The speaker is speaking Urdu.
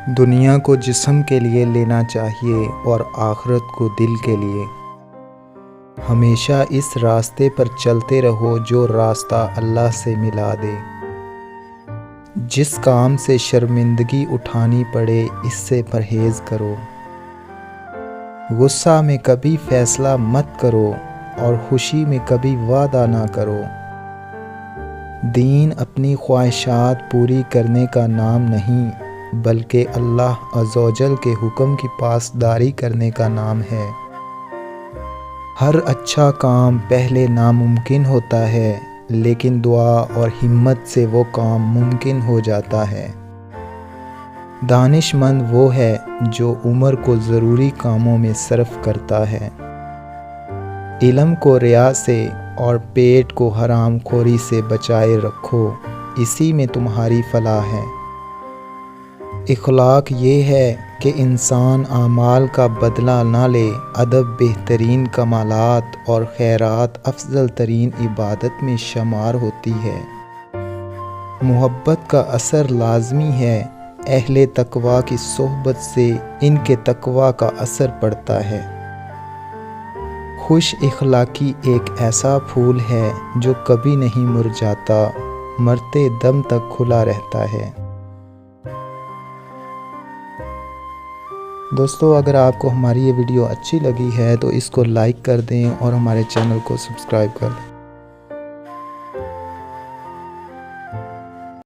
دنیا کو جسم کے لیے لینا چاہیے اور آخرت کو دل کے لیے۔ ہمیشہ اس راستے پر چلتے رہو جو راستہ اللہ سے ملا دے۔ جس کام سے شرمندگی اٹھانی پڑے اس سے پرہیز کرو۔ غصہ میں کبھی فیصلہ مت کرو اور خوشی میں کبھی وعدہ نہ کرو۔ دین اپنی خواہشات پوری کرنے کا نام نہیں بلکہ اللہ عز و جل کے حکم کی پاسداری کرنے کا نام ہے۔ ہر اچھا کام پہلے ناممکن ہوتا ہے لیکن دعا اور ہمت سے وہ کام ممکن ہو جاتا ہے۔ دانش مند وہ ہے جو عمر کو ضروری کاموں میں صرف کرتا ہے۔ علم کو ریا سے اور پیٹ کو حرام خوری سے بچائے رکھو، اسی میں تمہاری فلاح ہے۔ اخلاق یہ ہے کہ انسان اعمال کا بدلہ نہ لے۔ ادب بہترین کمالات اور خیرات افضل ترین عبادت میں شمار ہوتی ہے۔ محبت کا اثر لازمی ہے۔ اہل تقویٰ کی صحبت سے ان کے تقویٰ کا اثر پڑتا ہے۔ خوش اخلاقی ایک ایسا پھول ہے جو کبھی نہیں مرجھاتا، مرتے دم تک کھلا رہتا ہے۔ دوستو، اگر آپ کو ہماری یہ ویڈیو اچھی لگی ہے تو اس کو لائک کر دیں اور ہمارے چینل کو سبسکرائب کر دیں۔